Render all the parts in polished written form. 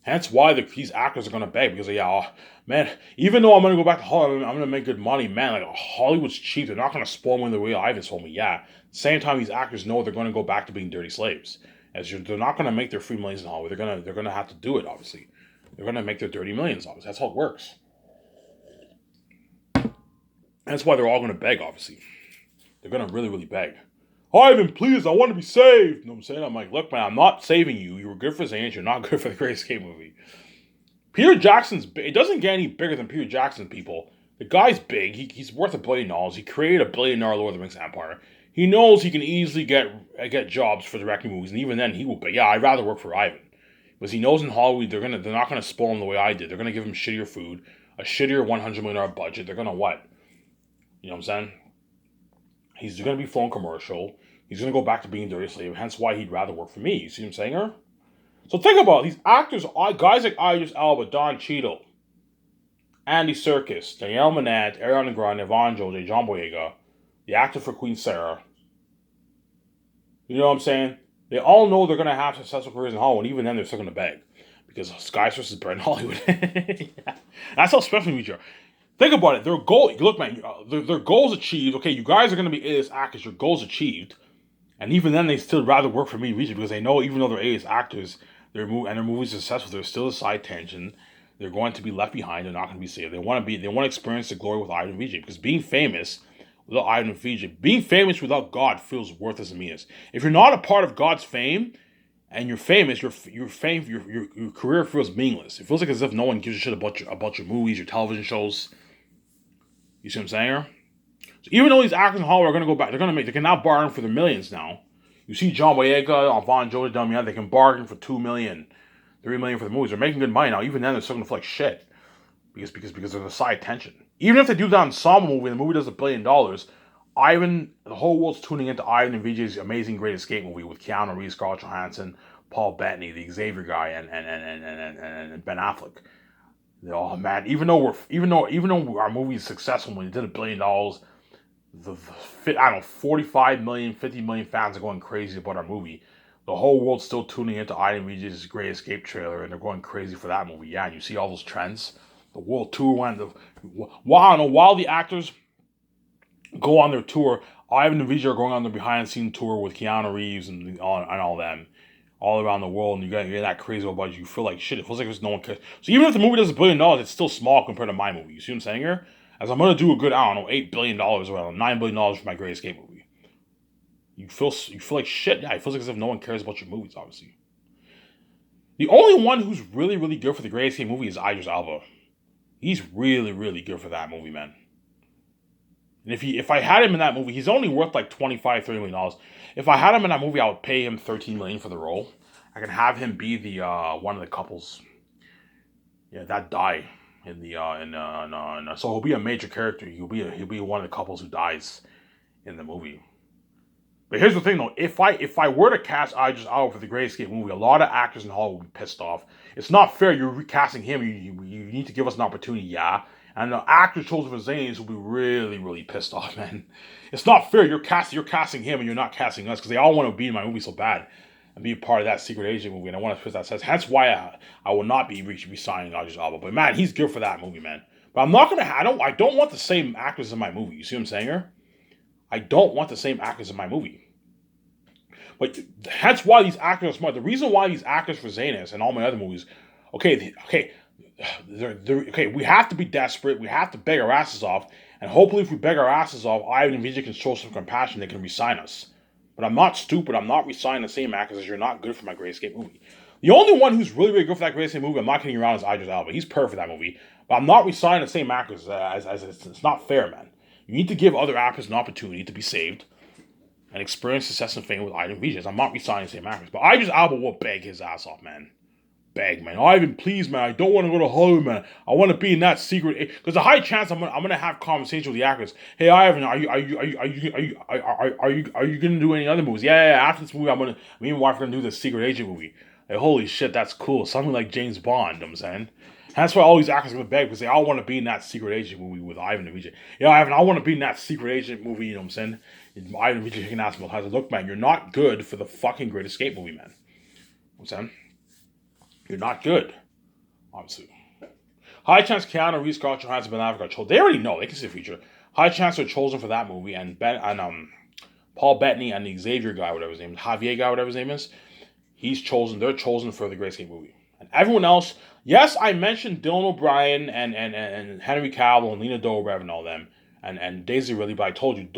Hence why these actors are gonna beg because man, even though I'm gonna go back to Hollywood, I'm gonna make good money, man. Like Hollywood's cheap; they're not gonna spoil me the way Ivan told me. Yeah, same time these actors know they're gonna go back to being dirty slaves. They're not gonna make their free millions in Hollywood. They're gonna have to do it. Obviously, they're gonna make their dirty millions. Obviously, that's how it works. And that's why they're all gonna beg. Obviously, they're gonna really really beg. Ivan, please, I want to be saved. You know what I'm saying? I'm like, look, man, I'm not saving you. You were good for Zayn. You're not good for the Great Escape movie. Peter Jackson's it doesn't get any bigger than Peter Jackson, people. The guy's big. He's worth $1 billion. He created $1 billion Lord of the Rings empire. He knows he can easily get jobs for directing movies, and even then he will. But yeah, I'd rather work for Ivan because he knows in Hollywood they're not gonna spoil him the way I did. They're gonna give him shittier food, a shittier $100 million budget. They're gonna what? You know what I'm saying? He's gonna be phone commercial. He's gonna go back to being dirty slave. Hence why he'd rather work for me. You see what I'm saying, her? So think about it. These actors, guys like Idris Elba, Don Cheadle, Andy Serkis, Danielle Minette, Ariana Grande, Yvonne Jose, John Boyega, the actor for Queen Sarah. You know what I'm saying? They all know they're going to have successful careers in Hollywood. Even then, they're still going to beg. Because Sky versus Bread in Hollywood. Yeah. That's how special we are. Think about it. Their goal, look, man, their goals achieved. Okay, you guys are going to be A-list actors. Your goals achieved. And even then, they still rather work for me, because they know even though they're A-list actors, their movies are successful, they're still a side tension. They're going to be left behind. They're not going to be saved. They want to experience the glory with Ivan and VJ, because being famous without Ivan and VJ, being famous without God feels worthless to me. If you're not a part of God's fame and you're famous, your career feels meaningless. It feels like as if no one gives a shit about your movies, your television shows. You see what I'm saying? So even though these actors in Hollywood are going to go back, they can now bargain for their millions now. You see John Boyega, Yvonne Jody, Damian, they can bargain for $2 million, $3 million for the movies. They're making good money now. Even then, they're still going to feel like shit because there's a side tension. Even if they do that ensemble movie and the movie does $1 billion, the whole world's tuning into Ivan and VJ's Amazing Great Escape movie with Keanu Reeves, Scarlett Johansson, Paul Bettany, the Xavier guy, and Ben Affleck. Oh man, even though our movie is successful when it did $1 billion, I don't know, 45 million, 50 million fans are going crazy about our movie. The whole world's still tuning into Ivan Regis's Great Escape trailer, and they're going crazy for that movie. Yeah, and you see all those trends. The world tour while the actors go on their tour, Ivan and Vijay are going on their behind-the-scenes tour with Keanu Reeves and all them, all around the world, and you get that crazy about you feel like shit. It feels like there's no one cares. So even if the movie does $1 billion, it's still small compared to my movie. You see what I'm saying here? As I'm gonna do a good, I don't know, $8 billion or $9 billion for my Great Escape movie. You feel like shit. Yeah, it feels like as if no one cares about your movies. Obviously, the only one who's really really good for the Great Escape movie is Idris Elba. He's really really good for that movie, man. And if I had him in that movie, he's only worth like $25, $30 million. If I had him in that movie, I would pay him $13 million for the role. I can have him be the one of the couples. Yeah, that die in the so he'll be a major character. He'll be one of the couples who dies in the movie. But here's the thing though, if I were to cast Idris Elba for the Great Escape movie, a lot of actors in Hollywood would be pissed off. It's not fair. You're recasting him. You need to give us an opportunity, yeah. And the actor chosen for Zayn will be really, really pissed off, man. It's not fair. You're casting him and you're not casting us because they all want to be in my movie so bad and be a part of that secret agent movie. And I want to twist that says. Hence why I will not be signing Idris Elba. But man, he's good for that movie, man. But I'm not gonna. I don't want the same actors in my movie. You see what I'm saying here? I don't want the same actors in my movie. But that's why these actors are smart. The reason why these actors for Zaynus and all my other movies, okay, we have to be desperate. We have to beg our asses off. And hopefully if we beg our asses off, Ivan and Vijay can show some compassion. They can resign us. But I'm not stupid. I'm not resigning the same actors as you're not good for my Great Escape movie. The only one who's really, really good for that Great Escape movie, I'm not kidding around, is Idris Elba. He's perfect for that movie. But I'm not resigning the same actors as it's not fair, man. You need to give other actors an opportunity to be saved and experience success and fame with Ivan Vijay. I'm not resigning the same actors. But Idris Elba will beg his ass off, man. Beg, man. Ivan, please, man. I don't want to go to Hollywood, man. I want to be in that secret. Because a high chance I'm gonna have conversations with the actors. Hey, Ivan, are you gonna do any other movies? Yeah. After this movie, me and my wife are gonna do this secret agent movie. Like, holy shit, that's cool. Something like James Bond. You know what I'm saying. And that's why all these actors are gonna beg because they all want to be in that secret agent movie with Ivan and Vijay. Yeah, Ivan, I want to be in that secret agent movie. You know what I'm saying? And Ivan and Vijay can ask me, look, man, you're not good for the fucking Great Escape movie, man. You know what I'm saying? You're not good. obviously. High chance Keanu Reeves, Scarlett Johansson, Ben Affleck are chosen. They already know. They can see the future. High chance they're chosen for that movie, and Paul Bettany and the Xavier guy, whatever his name is, Javier guy, whatever his name is, he's chosen. They're chosen for the Great Escape movie. And everyone else, yes, I mentioned Dylan O'Brien and Henry Cavill and Lena Dobrev and all them, and Daisy Ridley, but I told you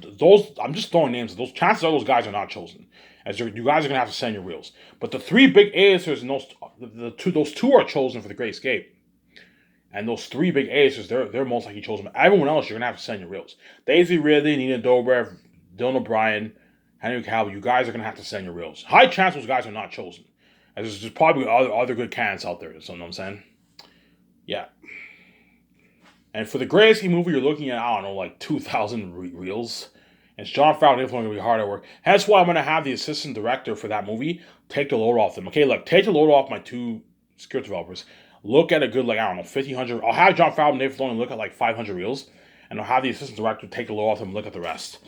those. I'm just throwing names. Those chances are those guys are not chosen, as you guys are gonna have to send your reels. But the three big A-listers and those two are chosen for the Great Escape. And those three big A-listers, they're most likely chosen. But everyone else, you're gonna have to send your reels. Daisy Ridley, Nina Dobrev, Dylan O'Brien, Henry Cavill, you guys are gonna have to send your reels. High chance those guys are not chosen. And there's probably other good candidates out there. So you know what I'm saying? Yeah. And for the Great Escape movie, you're looking at, I don't know, like 2,000 reels. And it's Jon Favreau and Dave Filoni going to be hard at work. That's why I'm going to have the assistant director for that movie take the load off them. Okay, look, take the load off my two script developers. Look at a good, like, I don't know, 1,500. I'll have Jon Favreau and Dave Filoni look at like 500 reels. And I'll have the assistant director take the load off them and look at the rest.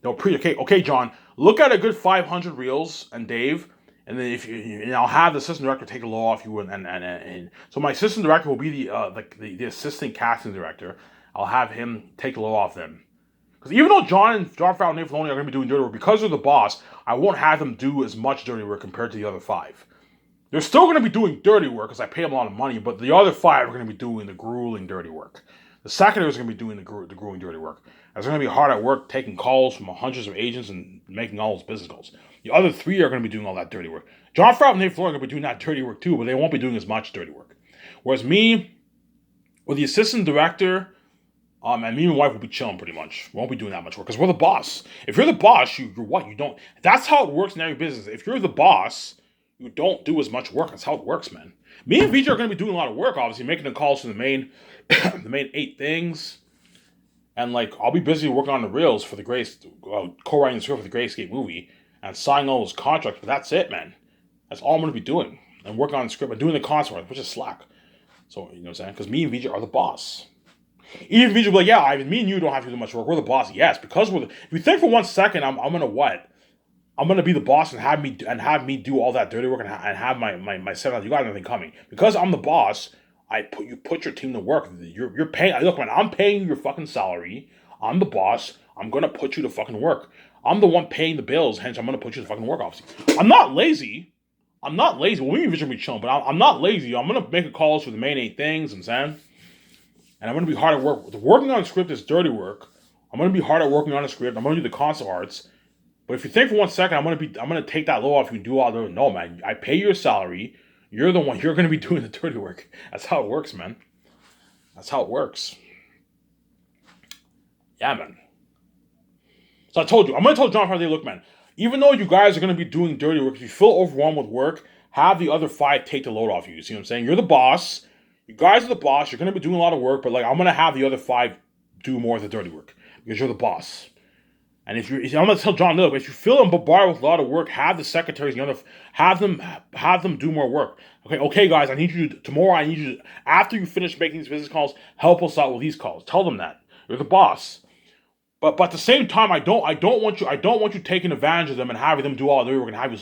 No, okay, John, look at a good 500 reels, and Dave, and then and I'll have the assistant director take a load off you, and so my assistant director will be the assistant casting director. I'll have him take the load off them, because even though Jon Favreau and Dave Filoni are going to be doing dirty work, because they're the boss, I won't have them do as much dirty work compared to the other five. They're still going to be doing dirty work because I pay them a lot of money, but the other five are going to be doing the grueling dirty work. The secondaries are going to be doing the grueling dirty work. As they're going to be hard at work taking calls from hundreds of agents and making all those business calls. The other three are going to be doing all that dirty work. Jon Favreau and Dave Filoni are going to be doing that dirty work too, but they won't be doing as much dirty work. Whereas me, with the assistant director, and me and my wife will be chilling pretty much. We won't be doing that much work because we're the boss. If you're the boss, you're what? You don't. That's how it works in every business. If you're the boss, you don't do as much work. That's how it works, man. Me and VJ are going to be doing a lot of work, obviously, making the calls to the main, the main 8 things. And, like, I'll be busy working on the reels for the co-writing the script for the Great Escape movie and signing all those contracts, but that's it, man. That's all I'm going to be doing. And working on the script and doing the concert, which is slack. So, you know what I'm saying? Because me and VJ are the boss. Even VJ will be like, yeah, Ivan, me and you don't have to do much work. We're the boss. Yes, because if you think for 1 second, I'm going to what? I'm going to be the boss and have me do all that dirty work and have my 7 you got nothing coming. Because I'm the boss, you put your team to work. You're paying. Look, man, I'm paying you your fucking salary. I'm the boss. I'm gonna put you to fucking work. I'm the one paying the bills. Hence, I'm gonna put you to fucking work. Obviously, I'm not lazy. Well, we even be chilling, but I'm not lazy. I'm gonna make calls for the main 8 things, and I'm gonna be hard at work. Working on a script is dirty work. I'm gonna be hard at working on a script. I'm gonna do the concept arts. But if you think for 1 second, I'm gonna take that low off you and do all the no, man. I pay your salary. You're the one. You're going to be doing the dirty work. That's how it works, man. That's how it works. Yeah, man. So I told you. I'm going to tell Jon Favreau, look, man, even though you guys are going to be doing dirty work, if you feel overwhelmed with work, have the other 5 take the load off you. You see what I'm saying? You're the boss. You guys are the boss. You're going to be doing a lot of work, but, like, I'm going to have the other 5 do more of the dirty work because you're the boss. And I'm going to tell John, look, if you feel bombarded with a lot of work, have the secretaries and the other, have them do more work. Okay, guys, I need you to, after you finish making these business calls, help us out with these calls. Tell them that. You're the boss. But at the same time, I don't want you taking advantage of them and having them do all the work and have you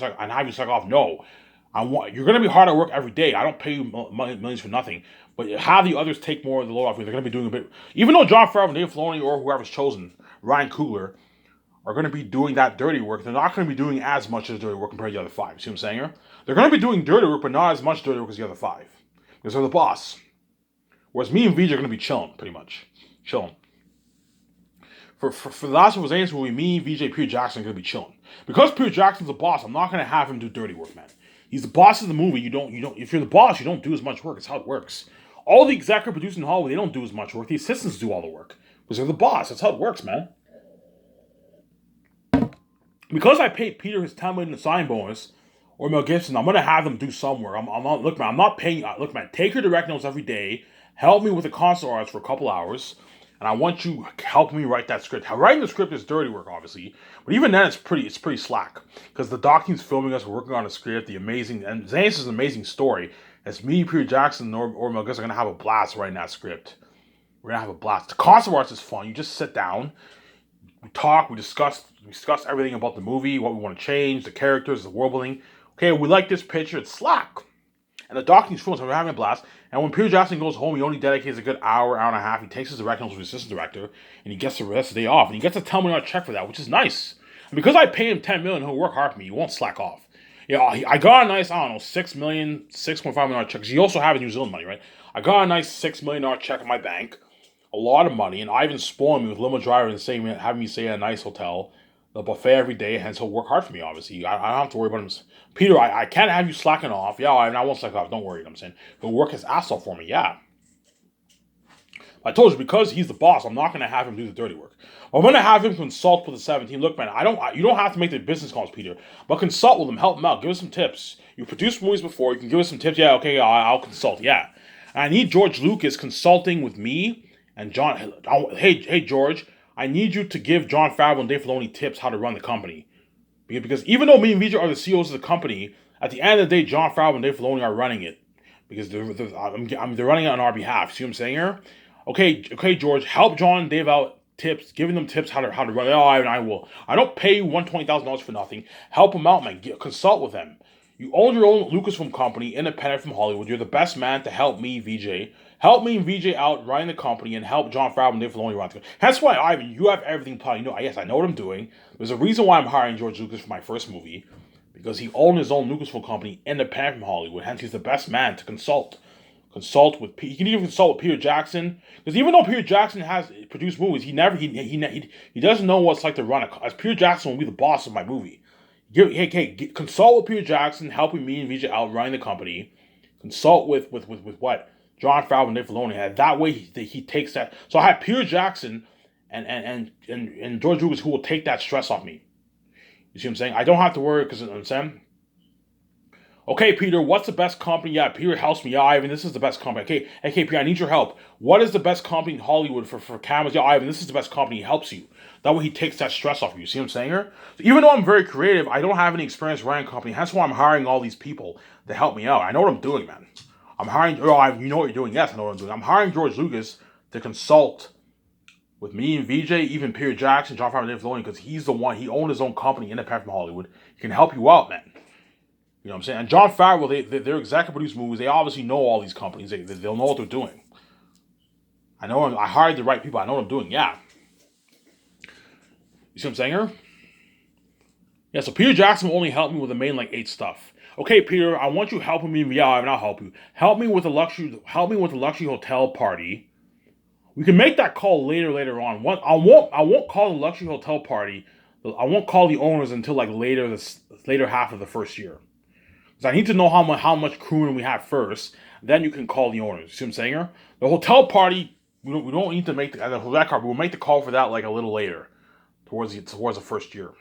suck off. No. You're going to be hard at work every day. I don't pay you millions for nothing. But have the others take more of the load off you. They're going to be doing a bit. Even though Jon Favreau and Dave Filoni or whoever's chosen, Ryan Coogler, are going to be doing that dirty work. They're not going to be doing as much as dirty work compared to the other 5. See what I'm saying here? They're going to be doing dirty work, but not as much dirty work as the other 5. Because they're the boss. Whereas me and VJ are going to be chilling, pretty much. Chilling. For the last of Us Aliens movie, me, VJ, Peter Jackson are going to be chilling. Because Peter Jackson's the boss, I'm not going to have him do dirty work, man. He's the boss of the movie. You don't. If you're the boss, you don't do as much work. It's how it works. All the executive producing in Hollywood, they don't do as much work. The assistants do all the work. Because they're the boss. That's how it works, man. Because I paid Peter his $10 million sign bonus, or Mel Gibson, I'm gonna have them do some work. I'm not paying. Look, man, take your direct notes every day. Help me with the console arts for a couple hours, and I want you to help me write that script. Writing the script is dirty work, obviously, but even then, it's pretty slack because the doc team's filming us. We're working on a script. Xanus is an amazing story. It's me, Peter Jackson, or Mel Gibson are gonna have a blast writing that script. We're gonna have a blast. The console arts is fun. You just sit down. We talk, we discuss everything about the movie, what we want to change, the characters, the world building. Okay, we like this picture, it's slack. And the docking is full, so we're having a blast. And when Peter Jackson goes home, he only dedicates a good hour, hour and a half. He takes his director to his assistant director, and he gets the rest of the day off. And he gets a $10 million check for that, which is nice. And because I pay him $10 million, he'll work hard for me. He won't slack off. Yeah, I got a nice, I don't know, $6 million, $6.5 million check. You also have New Zealand money, right? I got a nice $6 million check in my bank, a lot of money, and Ivan spoiled me with limo driver and saying, having me stay at a nice hotel, the buffet every day, hence he'll work hard for me, obviously. I don't have to worry about him. Peter, I can't have you slacking off. Yeah, I won't slack off. Don't worry, you know what I'm saying. He'll work his ass off for me, yeah. I told you, because he's the boss, I'm not going to have him do the dirty work. I'm going to have him consult with the 17. Look, man, you don't have to make the business calls, Peter, but consult with him, help him out, give us some tips. You produced movies before, you can give us some tips. Yeah, okay, I'll consult, yeah. And I need George Lucas consulting with me and John. Hey, George, I need you to give Jon Favreau and Dave Filoni tips how to run the company. Because even though me and Vijay are the CEOs of the company, at the end of the day, Jon Favreau and Dave Filoni are running it. Because they're running it on our behalf. See what I'm saying here? Okay, George, help John and Dave out, tips, giving them tips how to run it. Oh, I will. I don't pay you $120,000 for nothing. Help them out, man. Consult with them. You own your own Lucasfilm company, independent from Hollywood. You're the best man to help me, VJ. Help me and VJ out running the company and help Jon Favreau and Dave Filoni run the company. That's why, Ivan, you have everything planned. You know, yes, I know what I'm doing. There's a reason why I'm hiring George Lucas for my first movie. Because he owned his own Lucasfilm company, independent from Hollywood. Hence, he's the best man to consult. He can even consult with Peter Jackson, because even though Peter Jackson has produced movies, he doesn't know what it's like to run as Peter Jackson will be the boss of my movie. Consult with Peter Jackson, helping me and Vijay out running the company. Consult with what Jon Favreau and Dave Filoni. And that way he takes that. So I have Peter Jackson and George Lucas who will take that stress off me. You see what I'm saying? I don't have to worry because I'm saying. Okay, Peter, what's the best company? Yeah, Peter helps me. Yeah, Ivan, this is the best company. Okay, Peter, I need your help. What is the best company in Hollywood for cameras? Yeah, Ivan, this is the best company. He helps you. That way he takes that stress off you. See what I'm saying here? So even though I'm very creative, I don't have any experience running a company. That's why I'm hiring all these people to help me out. I know what I'm doing, man. I'm hiring, you know what you're doing. Yes, I know what I'm doing. I'm hiring George Lucas to consult with me and VJ, even Peter Jackson, Jon Favreau, and Dave Filoni, because he's the one, he owned his own company independent from Hollywood. He can help you out, man. You know what I'm saying? And Jon Favreau, they're executive produce movies. They obviously know all these companies. They'll know what they're doing. I hired the right people. I know what I'm doing. Yeah. You see what I'm saying here? Yeah, so Peter Jackson will only help me with the main 8 stuff. Okay, Peter, I want you helping me. Yeah, I'll help you. Help me with the luxury hotel party. We can make that call later on. I won't call the luxury hotel party. I won't call the owners until later half of the first year. I need to know how much crewing we have first. Then you can call the owners. You see what I'm saying here? The hotel party, we don't need to make that call. We'll make the call for that a little later, towards the first year.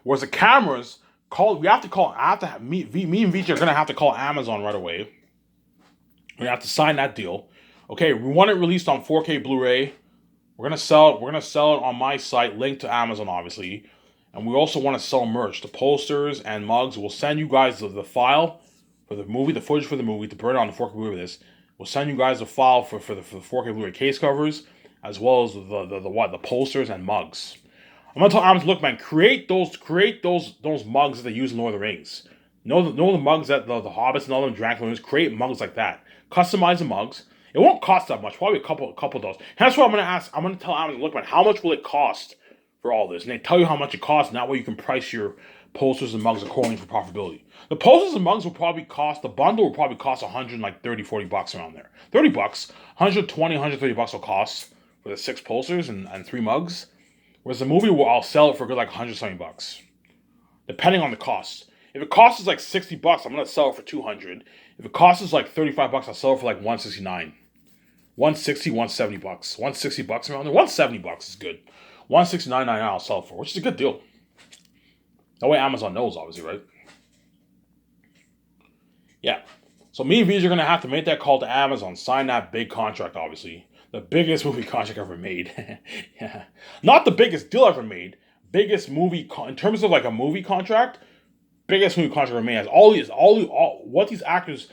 Whereas the cameras, me and VJ are gonna have to call Amazon right away. We have to sign that deal. Okay, we want it released on 4K Blu-ray. We're gonna sell it on my site, linked to Amazon, obviously. And we also want to sell merch, the posters and mugs. We'll send you guys the file for the movie, the footage for the movie, to burn on the 4K Blu-ray this. We'll send you guys the file for the 4K Blu-ray case covers, as well as the posters and mugs. I'm gonna tell Amazon, look, man, create those mugs that they use in Lord of the Rings. Know the mugs that the Hobbits and all them drank from. Create mugs like that. Customize the mugs. It won't cost that much, probably a couple of dollars. That's what I'm gonna ask. I'm gonna tell Amazon, look, man, how much will it cost for all this? And they tell you how much it costs, and that way you can price your posters and mugs accordingly for profitability. The posters and mugs will probably cost, the bundle will probably cost $130, $40 around there. $30, $120, $130 will cost for the 6 posters and 3 mugs. Whereas the movie, I'll sell it for good $170, depending on the cost. If it costs us $60, I'm gonna sell it for $200. If it costs us $35, I'll sell it for $169. $160, $170. $160 around there. $170 is good. $169.99 I'll sell it for, which is a good deal. That way Amazon knows, obviously, right? Yeah. So me and Vij are going to have to make that call to Amazon, sign that big contract, obviously. The biggest movie contract ever made. Yeah. Not the biggest deal ever made. Biggest movie, in terms of a movie contract, biggest movie contract ever made. Has what these actors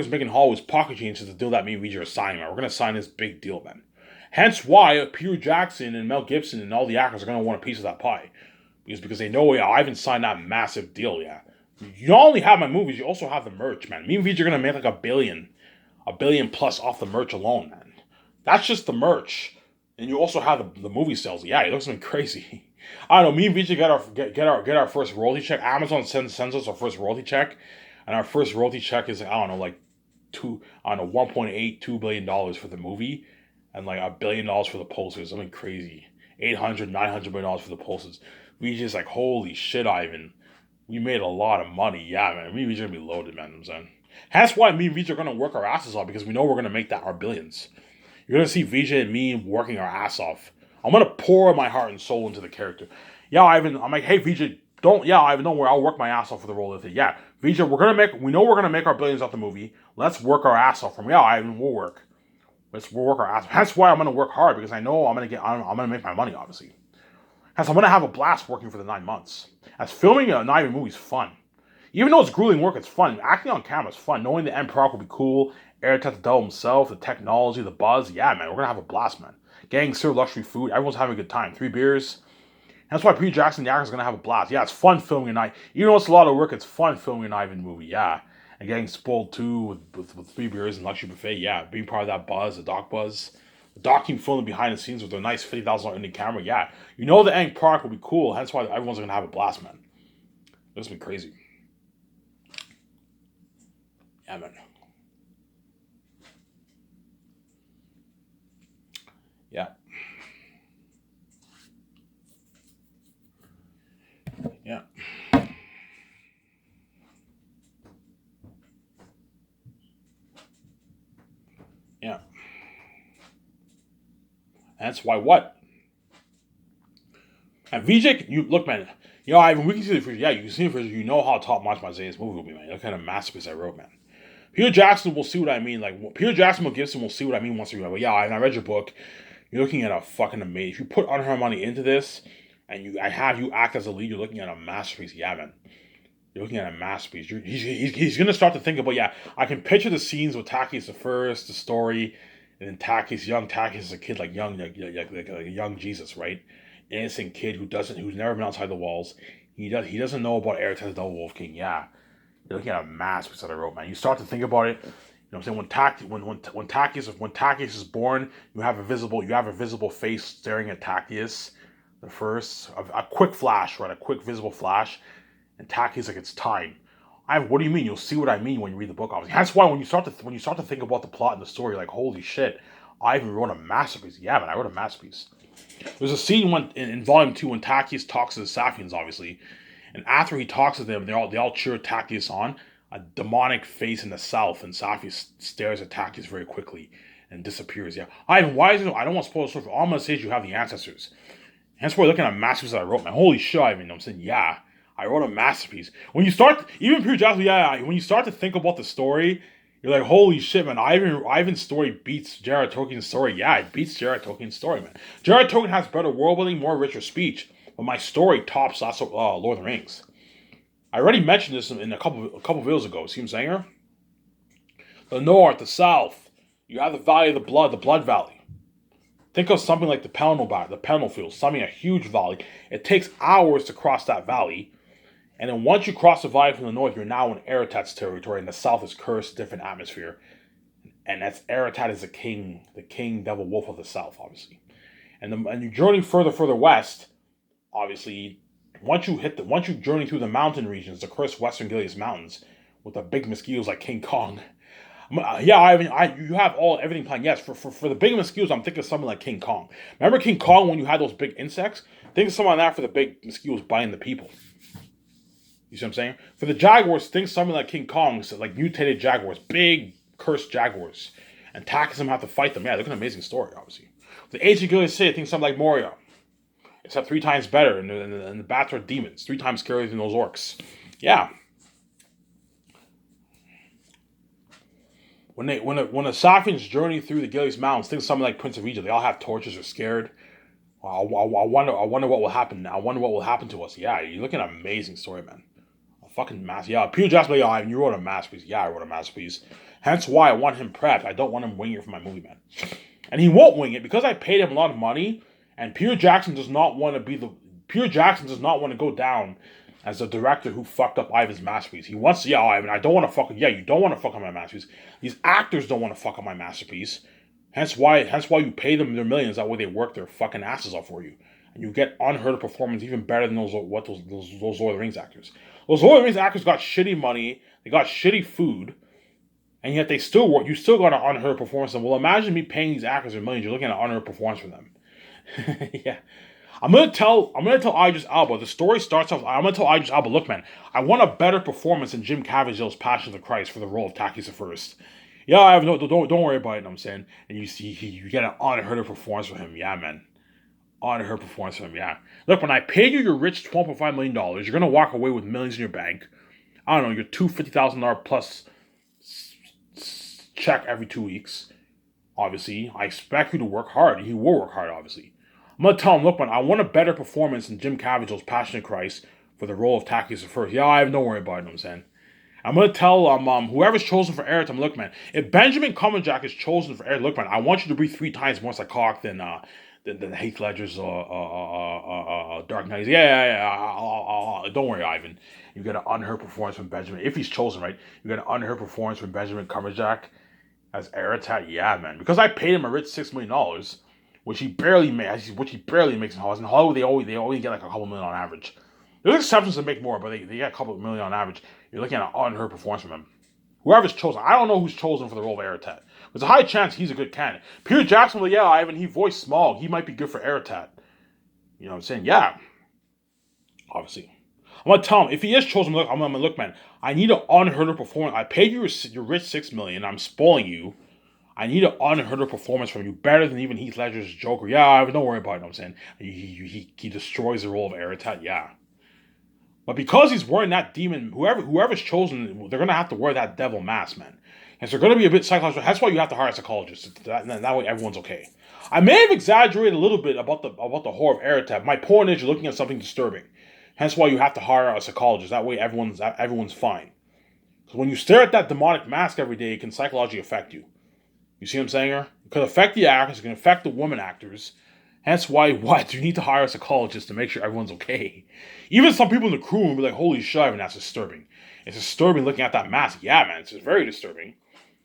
make in Hollywood is pocket change to the deal that me and Vij are signing. We're going to sign this big deal, man. Hence why Peter Jackson and Mel Gibson and all the actors are going to want a piece of that pie. Because they know, yeah, I haven't signed that massive deal yet. You not only have my movies, you also have the merch, man. Me and VJ are gonna make like a billion plus off the merch alone, man. That's just the merch, and you also have the movie sales. Yeah, it looks something crazy. I don't know. Me and VJ get our first royalty check. Amazon sends us our first royalty check, and our first royalty check is I don't know like two I don't know $1.82 billion for the movie, and like $1 billion for the posters. Something crazy. 800 $900 million for the posters. We just like holy shit, Ivan. We made a lot of money. Yeah, man. Me and VJ are gonna be loaded, man. I'm saying. That's why me and VJ are gonna work our asses off because we know we're gonna make that our billions. You're gonna see VJ and me working our ass off. I'm gonna pour my heart and soul into the character. Yeah, Ivan. I'm like, hey VJ, don't. Yeah, Ivan, don't worry. I'll work my ass off for the role of it. Yeah, VJ, we're gonna make. We know we're gonna make our billions off the movie. Let's work our ass off from. Yeah, Ivan, we'll work. We'll work our ass off. That's why I'm gonna work hard because I know I'm gonna make my money. Obviously, hence I'm gonna have a blast working for the 9 months. As filming a Ivan movie is fun. Even though it's grueling work, it's fun. Acting on camera is fun. Knowing the end product will be cool. Airtight the devil himself, the technology, the buzz. Yeah, man, we're gonna have a blast, man. Getting served luxury food. Everyone's having a good time. 3 beers. That's why Peter Jackson, the actor's gonna have a blast. Yeah, it's fun filming a night. Even though it's a lot of work, it's fun filming an Ivan movie. Yeah, and getting spoiled too with 3 beers and luxury buffet. Yeah, being part of that buzz, the doc buzz. The doc team filming behind the scenes with a nice $50,000 indie camera. Yeah, you know the end product will be cool. That's why everyone's gonna have a blast, man. It's been crazy. Yeah, man. Yeah, yeah, yeah. That's why what? And VJ, you look, man. You know, Ivan, we can see the footage. Yeah, you can see the footage. You know how top notch my Zayas movie will be, man. What kind of masterpiece I wrote, man. Peter Jackson will see what I mean. Like Peter Jackson will Gibson will see what I mean once we go. But yeah, I read your book. You're looking at a fucking amazing. If you put on her money into this, and I have you act as a lead, you're looking at a masterpiece. Yeah, man. You're looking at a masterpiece. He's gonna start to think about. Yeah, I can picture the scenes with Takis the first, the story, and then young Takis is a kid like young, like a young Jesus, right? Innocent kid who's never been outside the walls. He doesn't know about Airtight the Double Wolf King. Yeah, you're looking at a masterpiece that I wrote, man. You start to think about it. You know what I'm saying? When Takis is born, you have a visible face staring at Takis. The first a quick flash, right? A quick visible flash, and Takis like it's time. What do you mean? You'll see what I mean when you read the book. Obviously, that's why when you start to think about the plot and the story, like holy shit, I even wrote a masterpiece. Yeah, man, I wrote a masterpiece. There's a scene in Volume 2 when Takis talks to the Safians, obviously, and after he talks to them, they all cheer Takis on. A demonic face in the south, and Safi stares at Takis very quickly and disappears. Yeah, Ivan, why is it? I don't want to spoil the story. All I'm gonna say is you have the ancestors. Hence why looking at a masterpiece that I wrote, man. Holy shit, Ivan! I'm saying, yeah, I wrote a masterpiece. When you start, even Pure Jasmine, yeah, when you start to think about the story, you're like, holy shit, man. Ivan's story beats J.R.R. Tolkien's story. Yeah, it beats J.R.R. Tolkien's story, man. J.R.R. Tolkien has better world building, more richer speech, but my story tops Lord of the Rings. I already mentioned this in a couple videos ago. See what I'm saying here? The north, the south. You have the Valley of the Blood Valley. Think of something like the Pelennor Fields, something a huge valley. It takes hours to cross that valley. And then once you cross the valley from the north, you're now in Eretat's territory, and the south is cursed, different atmosphere. And that's Eretat is the king devil wolf of the south, obviously. And you journey further west, obviously, once you journey through the mountain regions, the cursed Western Gilead Mountains, with the big mosquitoes like King Kong. Yeah, you have everything planned. Yes, for the big mosquitoes, I'm thinking of something like King Kong. Remember King Kong when you had those big insects? Think of something like that for the big mosquitoes biting the people. You see what I'm saying? For the jaguars, think something like King Kong, so like mutated jaguars, big cursed jaguars, and Takism have to fight them. Yeah, look at an amazing story, obviously. The ancient Gilead City, think something like Moria, except 3 times better, and the bats are demons, 3 times scarier than those orcs. Yeah. When the Safians journey through the Gilead Mountains, think something like Prince of Egypt. They all have torches, they're scared. I wonder what will happen now. I wonder what will happen to us. Yeah, you're looking at an amazing story, man. A fucking masterpiece. Yeah, Peter Jackson, yeah, you wrote a masterpiece. Yeah, I wrote a masterpiece. Hence why I want him prepped. I don't want him winging it for my movie, man. And he won't wing it because I paid him a lot of money. And Peter Jackson does not want to go down as the director who fucked up Ivan's masterpiece. He wants, yeah, Ivan, I don't want to fuck. Yeah, you don't want to fuck up my masterpiece. These actors don't want to fuck up my masterpiece. Hence why you pay them their millions. That way they work their fucking asses off for you, and you get unheard of performance even better than those Lord of the Rings actors. Those Lord of the Rings actors got shitty money. They got shitty food. And yet they still work. You still got an unheard performance. And well, imagine me paying these actors their millions. You're looking at an unheard performance from them. Yeah. I'm gonna tell Idris Elba. The story starts off. I'm gonna tell Idris Elba, look, man, I want a better performance than Jim Caviezel's Passion of the Christ for the role of Takis the First. Yeah, I have no. Don't worry about it. You know what I'm saying, and you get an unheard of performance from him. Yeah, man, unheard performance from him. Yeah. Look, when I pay you your rich $12.5 million, you're gonna walk away with millions in your bank. I don't know, your $250,000 plus check every 2 weeks. Obviously, I expect you to work hard. He will work hard, obviously. I'm going to tell him, look, man, I want a better performance than Jim Caviezel's Passion of Christ for the role of Takis the First. Yeah, I have no worry about it, you know what I'm saying? I'm going to tell whoever's chosen for Eretz, look, man, if Benjamin Cumberbatch is chosen for Eretz, look, man, I want you to breathe 3 times more psychotic than Heath Ledger's Dark Knight. Yeah. Don't worry, Ivan. You get an unheard performance from Benjamin. If he's chosen, right? You get an unheard performance from Benjamin Cumberbatch as Eretz. Yeah, man. Because I paid him a rich $6 million. Which he barely makes in Hollywood. In Hollywood, they only get like a couple million on average. There's exceptions that make more, but they get a couple of million on average. You're looking at an unheard performance from him. Whoever's chosen, I don't know who's chosen for the role of Eretz. There's a high chance he's a good candidate. Peter Jackson, well, yeah, Ivan, he voiced Smaug. He might be good for Eretz. You know what I'm saying? Yeah. Obviously. I'm going to tell him, if he is chosen, look, I'm going to look, man, I need an unheard of performance. I paid you your rich $6 million. I'm spoiling you. I need an unheard of performance from you, better than even Heath Ledger's Joker. Yeah, don't worry about it, you know what I'm saying? He destroys the role of Eretz, yeah. But because he's wearing that demon, whoever's chosen, they're going to have to wear that devil mask, man. And so they're going to be a bit psychological. That's why you have to hire a psychologist. That way everyone's okay. I may have exaggerated a little bit about the horror of Eretz. My point is you're looking at something disturbing. Hence why you have to hire a psychologist. That way everyone's fine. Because when you stare at that demonic mask every day, it can psychologically affect you. You see what I'm saying here? It could affect the actors. It can affect the women actors. Hence why, you need to hire a psychologist to make sure everyone's okay. Even some people in the crew will be like, holy shit, I mean, that's disturbing. It's disturbing looking at that mask. Yeah, man, it's very disturbing.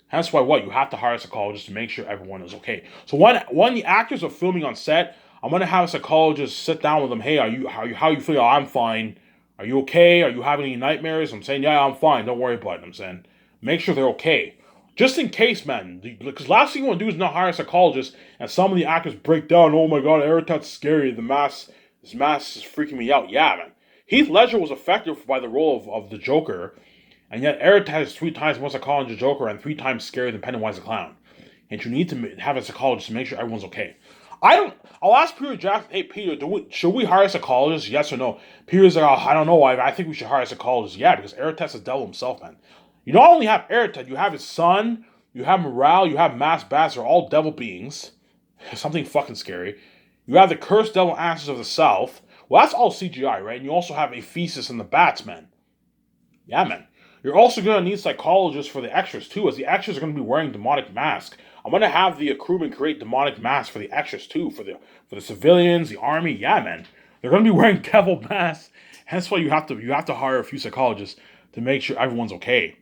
Hence why, you have to hire a psychologist to make sure everyone is okay. So when the actors are filming on set, I'm going to have a psychologist sit down with them. Hey, how you feel? I'm fine. Are you okay? Are you having any nightmares? I'm saying, yeah, I'm fine. Don't worry about it. I'm saying, make sure they're okay. Just in case, man, because last thing you want to do is not hire a psychologist, and some of the actors break down. Oh my god, Eretz scary. This mask is freaking me out. Yeah, man. Heath Ledger was affected by the role of the Joker, and yet Eretz is 3 times more psychotic than the Joker and 3 times scarier than Pennywise the Clown. And you need to have a psychologist to make sure everyone's okay. I'll ask Peter Jackson, hey Peter, should we hire a psychologist? Yes or no? Peter's like, I don't know. I think we should hire a psychologist. Yeah, because Eretz is the devil himself, man. You not only have Eretz, you have his son, you have Morale, you have Mass Bats, they're all devil beings. Something fucking scary. You have the cursed devil ancestors of the South. Well, that's all CGI, right? And you also have Ephesus and the Bats, man. Yeah, man. You're also going to need psychologists for the extras, too, as the extras are going to be wearing demonic masks. I'm going to have the crewmen create demonic masks for the extras, too, for the civilians, the army. Yeah, man. They're going to be wearing devil masks. Hence why you have to hire a few psychologists to make sure everyone's okay.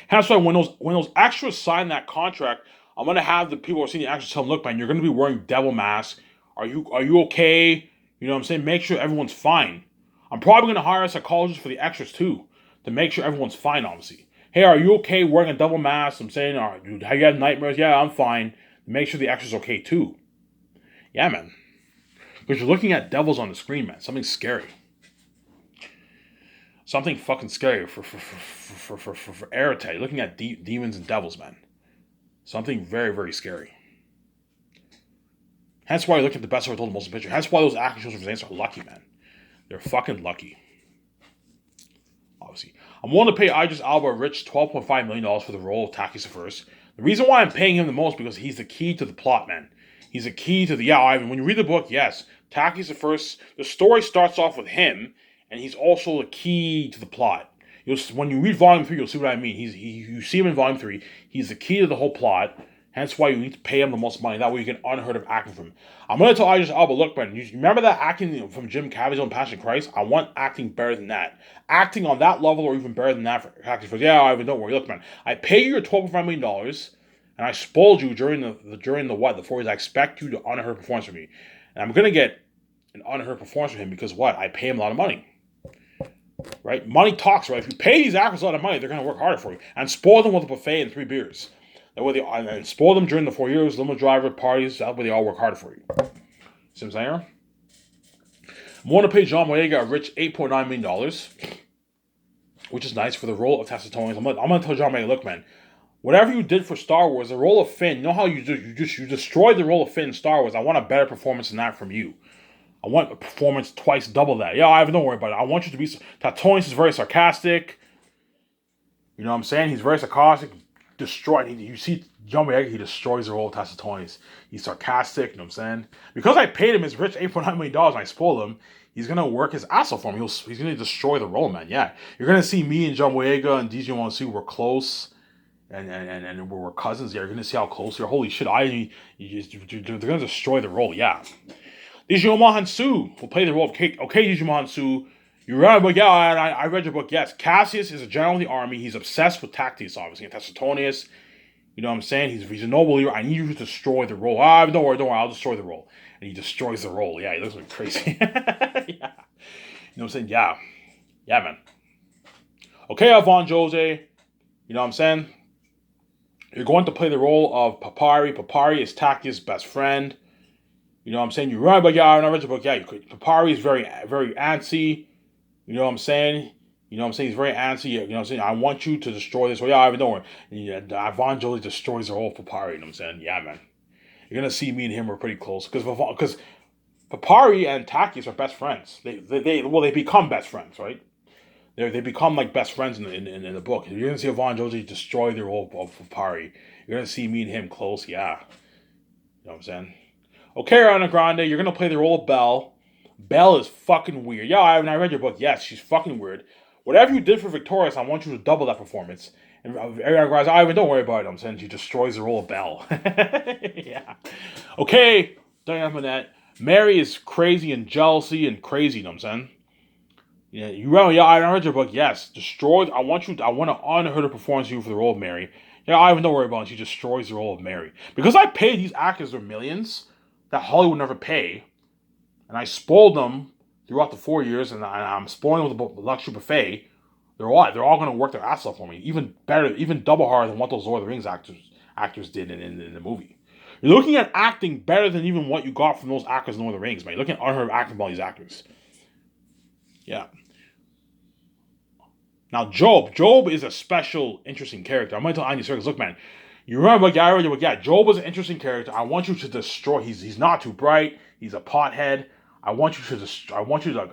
That's why when those extras sign that contract, I'm gonna have the people who are seeing the extras tell them, look, man, you're gonna be wearing devil masks. Are you okay? You know what I'm saying? Make sure everyone's fine. I'm probably gonna hire a psychologist for the extras too, to make sure everyone's fine, obviously. Hey, are you okay wearing a devil mask? I'm saying, have you had nightmares? Yeah, I'm fine. Make sure the extras okay too. Yeah, man. Because you're looking at devils on the screen, man. Something scary. Something fucking scary for Eretz. You're looking at demons and devils, man. Something very, very scary. Hence why you look at the best ever told the motion picture. Hence why those action shows for Zanes are lucky, man. They're fucking lucky. Obviously. I'm willing to pay Idris Elba a rich $12.5 million for the role of Takis the First. The reason why I'm paying him the most because he's the key to the plot, man. He's the key to the... Ivan, when you read the book, yes, Takis the First, the story starts off with him, and he's also the key to the plot. When you read Volume 3, you'll see what I mean. You see him in Volume 3. He's the key to the whole plot. Hence why you need to pay him the most money. That way you get unheard of acting from him. I'm going to tell Idris Elba, look, man, you remember that acting from Jim Caviezel in Passion Christ? I want acting better than that. Acting on that level or even better than that for acting for, yeah, Ivan, don't worry. Look, man, I pay you your $12.5 million, and I spoiled you during the 4 years. I expect you to unheard performance from me. And I'm going to get an unheard performance from him because what? I pay him a lot of money. Right? Money talks, right? If you pay these actors a lot of money, they're going to work harder for you. And spoil them with a buffet and 3 beers. That way and spoil them during the 4 years, limo driver, parties, that way they all work harder for you. See what I'm saying? I'm going to pay John Boyega a rich $8.9 million, which is nice for the role of Tessitonians. I'm going to tell John Boyega, look, man, whatever you did for Star Wars, the role of Finn, you know how you destroyed the role of Finn in Star Wars? I want a better performance than that from you. I want a performance twice double that. Yeah, Ivan, don't worry about it. I want you to be... Tatooine is very sarcastic. You know what I'm saying? He's very sarcastic. Destroyed. You see John Boyega, he destroys the role of Tacitonis. He's sarcastic, you know what I'm saying? Because I paid him his rich $8.9 million and I spoiled him, he's going to work his ass off for him. He's going to destroy the role, man. Yeah. You're going to see me and John Boyega and DJ Wansu, we're close. And we're cousins. Yeah, you're going to see how close we are. Holy shit, they're going to destroy the role, yeah. Digimon Hansu will play the role of Kate. Okay, Digimon Hansu, you read my book, yeah, I read your book, yes. Cassius is a general in the army. He's obsessed with Tactius, obviously, and Tessitonius. You know what I'm saying? He's a noble leader. I need you to destroy the role. Don't worry, I'll destroy the role. And he destroys the role. Yeah, he looks like crazy. Yeah. You know what I'm saying? Yeah. Yeah, man. Okay, Avon Jose. You know what I'm saying? You're going to play the role of Papari. Papari is Tactius' best friend. You know what I'm saying? You're right, but yeah, I read your book. Yeah, you could. Papari is very, very antsy. You know what I'm saying? You know what I'm saying? He's very antsy. You know what I'm saying? I want you to destroy this. Well, yeah, Ivan, don't worry. And Avon Jolie destroys the whole Papari. You know what I'm saying? Yeah, man. You're going to see me and him are pretty close. Because Papari and Tactius are best friends. They become best friends, right? They become like best friends in the book. You're going to see Avon Jolie destroy the role of Papari. You're going to see me and him close. Yeah. You know what I'm saying? Okay, Ariana Grande, you're going to play the role of Belle. Belle is fucking weird. Yeah, I read your book. Yes, she's fucking weird. Whatever you did for Victorious, I want you to double that performance. And Ariana Grande, don't worry about it. I'm saying she destroys the role of Belle. Yeah. Okay, Diana Minette. Mary is crazy and jealousy and crazy, you know what I'm saying? Yeah, I read your book. Yes, destroyed. I want to honor her performance you for the role of Mary. Yeah, don't worry about it. She destroys the role of Mary. Because I paid these actors their millions that Hollywood never pay, and I spoiled them throughout the 4 years, and I'm spoiling them with the luxury buffet. They're all going to work their ass off for me, even better, even double harder than what those Lord of the Rings actors did in the movie. You're looking at acting better than even what you got from those actors in Lord of the Rings, man. You're looking at unheard of acting by these actors. Yeah. Now, Job is a special, interesting character. I'm going to tell Andy Serkis, look, man, you remember, Job was an interesting character. I want you to destroy. He's not too bright. He's a pothead. I want you to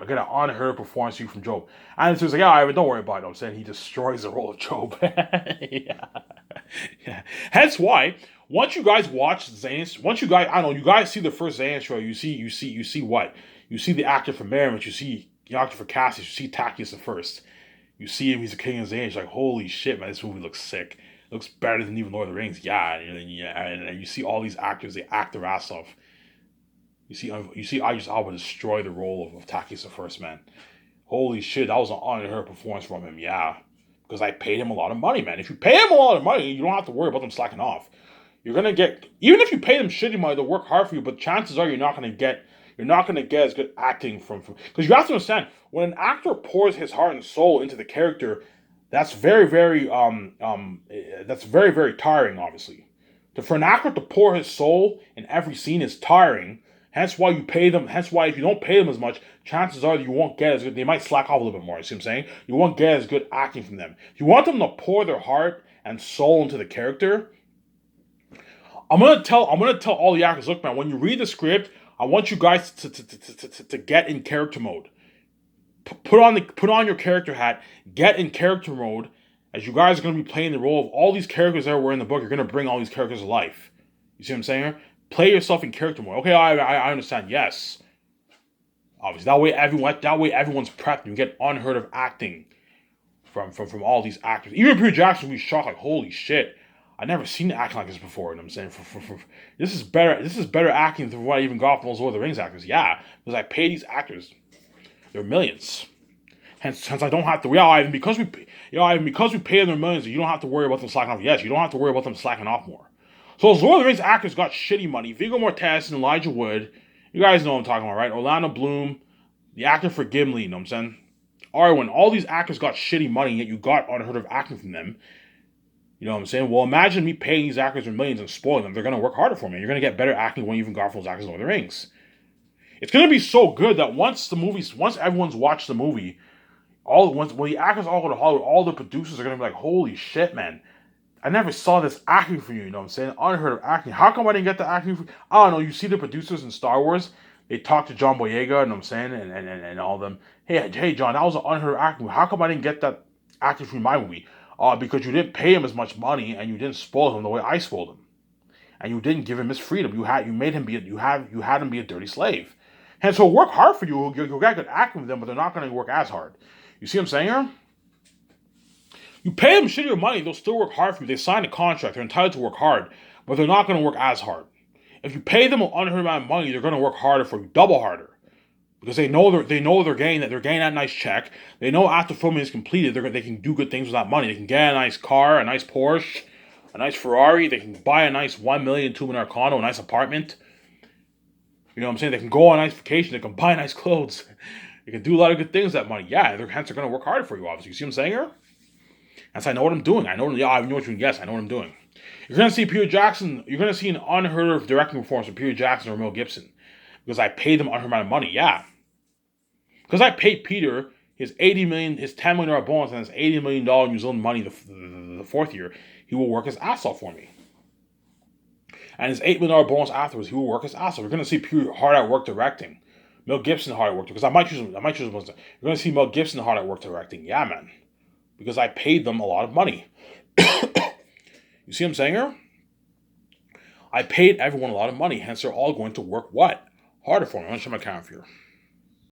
get an unheard performance from Job. And it's like, yeah, don't worry about it. I'm saying he destroys the role of Job. Yeah. Yeah. Hence why, once you guys watch Zane's, you guys see the first Zane show, you see what? You see the actor for Merriman, you see the actor for Cassius, you see Tactius the first. You see him, he's a king of Zane. It's like, holy shit, man, this movie looks sick. It looks better than even Lord of the Rings. Yeah, and you see all these actors, they act their ass off. You see Idris Elba destroy the role of Tactius the First, man. Holy shit, that was an unheard performance from him, yeah. Because I paid him a lot of money, man. If you pay him a lot of money, you don't have to worry about them slacking off. You're gonna get, even if you pay them shitty money, they'll work hard for you, but chances are you're not gonna get as good acting from because you have to understand, when an actor pours his heart and soul into the character, that's very, very very tiring, obviously. For an actor to pour his soul in every scene is tiring. Hence why you pay them. Hence why if you don't pay them as much, chances are you won't get as good. They might slack off a little bit more. You see what I'm saying? You won't get as good acting from them. If you want them to pour their heart and soul into the character, I'm gonna tell all the actors, look, man, when you read the script, I want you guys to get in character mode. Put on your character hat. Get in character mode, as you guys are going to be playing the role of all these characters that were in the book. You're going to bring all these characters to life. You see what I'm saying? Play yourself in character mode. Okay, I understand. Yes, obviously that way everyone's prepped. You get unheard of acting from all these actors. Even Peter Jackson will be shocked, like, holy shit. I never seen it acting like this before. You know what I'm saying? This is better. This is better acting than what I even got from those Lord of the Rings actors. Yeah, because I pay these actors. They're millions. Hence, I don't have to. Yeah, Ivan, because we pay them their millions, you don't have to worry about them slacking off. Yes, you don't have to worry about them slacking off more. So those Lord of the Rings actors got shitty money. Viggo Mortensen, Elijah Wood, you guys know what I'm talking about, right? Orlando Bloom, the actor for Gimli, you know what I'm saying? Arwen, all these actors got shitty money, yet you got unheard of acting from them. You know what I'm saying? Well, imagine me paying these actors for millions and spoiling them. They're going to work harder for me. You're going to get better acting when you even got from those actors in Lord of the Rings. It's going to be so good that once everyone's watched the movie, when the actors all go to Hollywood, all the producers are going to be like, holy shit, man. I never saw this acting for you, you know what I'm saying? Unheard of acting. How come I didn't get the acting for you? I don't know. You see the producers in Star Wars, they talk to John Boyega, you know what I'm saying? And all of them. Hey, John, that was an unheard of acting. How come I didn't get that acting for my movie? Because you didn't pay him as much money and you didn't spoil him the way I spoiled him. And you didn't give him his freedom. You had him be a dirty slave. And so work hard for you. You'll get good acting with them, but they're not going to work as hard. You see what I'm saying here? You pay them shittier money, they'll still work hard for you. They signed a contract, they're entitled to work hard, but they're not going to work as hard. If you pay them an unheard amount of money, they're going to work harder for you, double harder, because they know they're getting that nice check. They know after filming is completed, they can do good things with that money. They can get a nice car, a nice Porsche, a nice Ferrari. They can buy a nice $1 million, $2 million condo, a nice apartment. You know what I'm saying? They can go on a nice vacation. They can buy nice clothes. They can do a lot of good things with that money. Yeah, hence they're going to work harder for you, obviously. You see what I'm saying here? That's I know what I'm doing. I know what you mean. Yes, I know what I'm doing. You're going to see Peter Jackson. You're going to see an unheard of directing performance from Peter Jackson or Mel Gibson. Because I paid them unheard amount of money. Yeah. Because I paid Peter his $10 million bonus and his $80 million New Zealand money the fourth year. He will work his ass off for me. And his $8 million bonus afterwards, he will work his ass off. You're going to see Peter hard at work directing. Mel Gibson hard at work. Because I might choose him. You're going to see Mel Gibson hard at work directing. Yeah, man. Because I paid them a lot of money. You see what I'm saying here? I paid everyone a lot of money, hence they're all going to work what? Harder for me. I'm going to show my camera here.